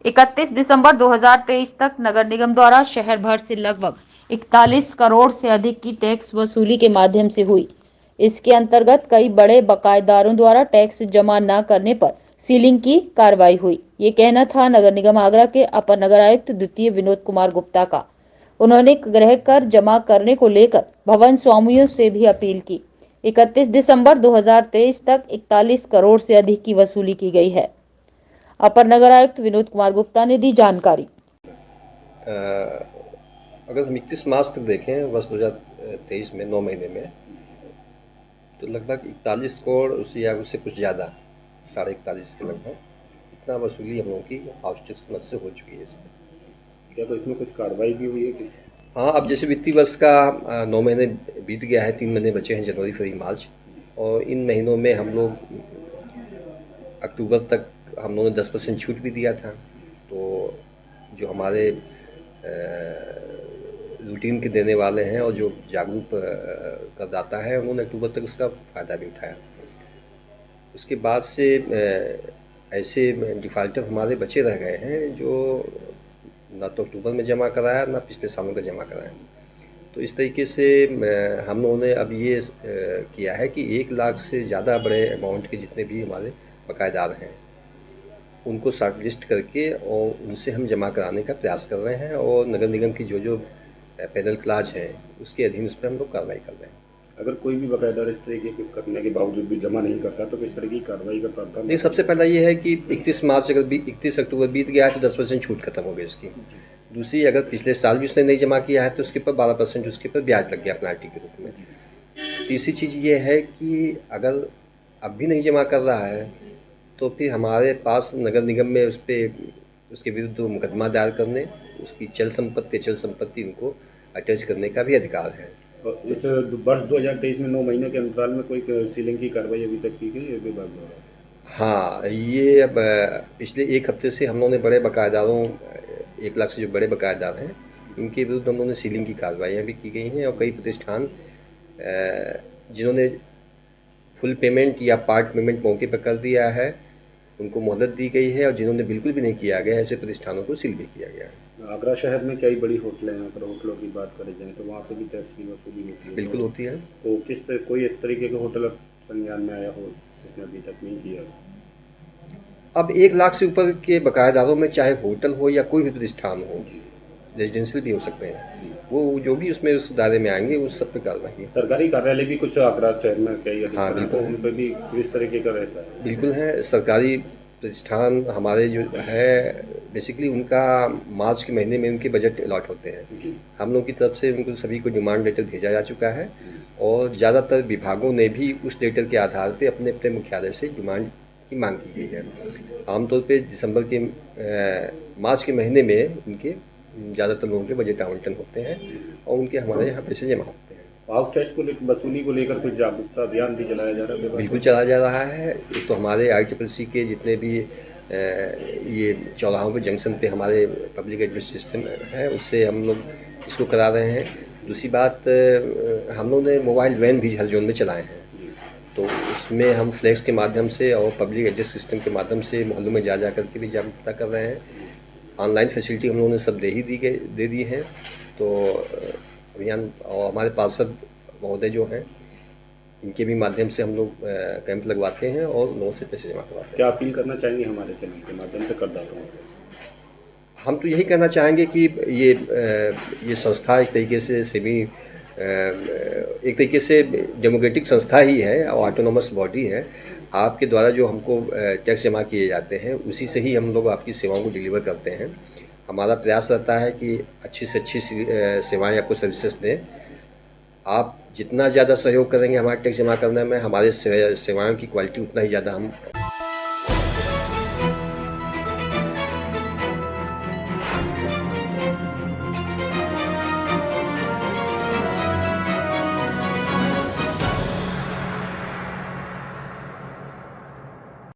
31 दिसंबर 2023 तक नगर निगम द्वारा शहर भर से लगभग 41 करोड़ से अधिक की टैक्स वसूली के माध्यम से हुई। इसके अंतर्गत कई बड़े बकायेदारों द्वारा टैक्स जमा न करने पर सीलिंग की कार्रवाई हुई। ये कहना था नगर निगम आगरा के अपर नगर आयुक्त द्वितीय विनोद कुमार गुप्ता का। उन्होंने गृह कर जमा करने को लेकर भवन स्वामियों से भी अपील की। 31 दिसंबर 2023 तक 41 करोड़ से अधिक की वसूली की गई है। अपर नगर आयुक्त विनोद कुमार गुप्ता ने दी जानकारी। अगर हम 31 मार्च तक देखें वर्ष 2023 में 9 महीने में, तो लगभग 41 करोड़ उससे या उससे कुछ ज़्यादा 41.5 के लगभग इतना वसूली हम लोगों की आउटस्टैंडिंग समझ से हो चुकी है इसमें। क्या तो इसमें कुछ कार्रवाई भी हुई है कि? हाँ, अब जैसे वित्तीय वर्ष का 9 महीने बीत गया है, 3 महीने बचे हैं, जनवरी, फरवरी, मार्च, और इन महीनों में हम लोग अक्टूबर तक हम लोगों ने 10% छूट भी दिया था। तो जो हमारे रूटीन के देने वाले हैं और जो जागरूक करदाता है, उन्होंने अक्टूबर तक उसका फ़ायदा भी उठाया। उसके बाद से ऐसे डिफ़ाल्टर हमारे बचे रह गए हैं जो ना तो अक्टूबर में जमा कराया, ना पिछले सालों का जमा कराया। तो इस तरीके से हम लोगों ने अब ये किया है कि 1 लाख से ज़्यादा बड़े अमाउंट के जितने भी हमारे बकायेदार हैं, उनको शॉर्ट लिस्ट करके और उनसे हम जमा कराने का प्रयास कर रहे हैं, और नगर निगम की जो पेनल क्लाज है उसके अधीन उस पर हम लोग कार्रवाई कर रहे हैं। अगर कोई भी बकायेदार इस तरीके के करने के बावजूद भी जमा नहीं करता तो किस तरह की कार्रवाई का प्रावधान? नहीं, सबसे पहला ये है कि 31 मार्च अगर 31 अक्टूबर बीत गया है तो 10% छूट खत्म हो गई उसकी। दूसरी, अगर पिछले साल भी उसने नहीं जमा किया है तो उसके ऊपर 12% उसके ऊपर ब्याज लग गया पेनल्टी के रूप में। तीसरी चीज़ ये है कि अगर अब भी नहीं जमा कर रहा है तो फिर हमारे पास नगर निगम में उसके विरुद्ध मुकदमा दायर करने, उसकी चल संपत्ति, अचल संपत्ति उनको अटैच करने का भी अधिकार है। और इस वर्ष 2023 में 9 महीने के अंतराल में कोई सीलिंग की कार्रवाई अभी तक की गई है विभाग द्वारा? हाँ, ये अब पिछले 1 हफ्ते से हम लोगों ने बड़े बकायेदारों 1 लाख से जो बड़े बकायेदार हैं, इनके विरुद्ध हम लोगों ने सीलिंग की कार्रवाइयाँ भी की गई हैं, और कई प्रतिष्ठान जिन्होंने फुल पेमेंट या पार्ट पेमेंट मौके पर कर दिया है, उनको मोहलत दी गई है, और जिन्होंने बिल्कुल भी नहीं किया गया, ऐसे प्रतिष्ठानों को सील भी किया गया है। आगरा शहर में कई बड़ी होटलें हैं, अगर होटलों की बात करें जाए तो वहाँ पे भी टैक्स की वसूली होती है? बिल्कुल होती है। तो कोई इस तरीके के होटल संज्ञान में आया हो जिसने अभी तक नहीं किया? अब 1 लाख से ऊपर के बकायेदारों में चाहे होटल हो या कोई भी प्रतिष्ठान हो, रेजिडेंशियल भी हो सकते हैं, वो जो भी उसमें उस दायरे में आएंगे उस सब पे कार्रवाई। सरकारी कार्यालय भी कुछ आगरा शहर में कई हाँ, बिल्कुल, उन पर भी इस तरीके का रहता है? बिल्कुल है। सरकारी प्रतिष्ठान हमारे जो है, बेसिकली उनका मार्च के महीने में उनके बजट अलॉट होते हैं। हम लोग की तरफ से उनको सभी को डिमांड लेटर भेजा जा चुका है, और ज़्यादातर विभागों ने भी उस लेटर के आधार पे अपने अपने मुख्यालय से डिमांड की मांग की गई है। आमतौर पे दिसंबर के मार्च के महीने में उनके ज़्यादातर लोगों के बजट आवंटन होते हैं, और उनके हमारे यहाँ पैसे जमा होते हैं। आउट टैक्स को लेकर, वसूली को लेकर कुछ जागरूकता अभियान भी चलाया जा रहा है? बिल्कुल चलाया जा रहा है। एक तो हमारे IRTPC के जितने भी ये चौराहों पे, जंक्शन पे हमारे पब्लिक एड्रेस सिस्टम है, उससे हम लोग इसको करा रहे हैं। दूसरी बात, हम लोग ने मोबाइल वैन भी हर जोन में चलाए हैं, तो उसमें हम फ्लैक्स के माध्यम से और पब्लिक एड्रेस सिस्टम के माध्यम से मोहल्लों में जा करके भी जागरूकता कर रहे हैं। ऑनलाइन फैसिलिटी हम लोगों ने सब दे दी है। तो अभियान, और हमारे पार्षद महोदय जो हैं, इनके भी माध्यम से हम लोग कैंप लगवाते हैं और लोगों से पैसे जमा करवाते हैं। क्या अपील करना चाहेंगे हमारे चैनल के माध्यम से करदाताओं से? हम तो यही कहना चाहेंगे कि ये संस्था एक तरीके से एक तरीके से डेमोक्रेटिक संस्था ही है और ऑटोनोमस बॉडी है। आपके द्वारा जो हमको टैक्स जमा किए जाते हैं, उसी से ही हम लोग आपकी सेवाओं को डिलीवर करते हैं। हमारा प्रयास रहता है कि अच्छी से अच्छी सेवाएं आपको सर्विसेज दें। आप जितना ज़्यादा सहयोग करेंगे हमारे टैक्स जमा करने में, हमारे सेवाओं की क्वालिटी उतना ही ज़्यादा हम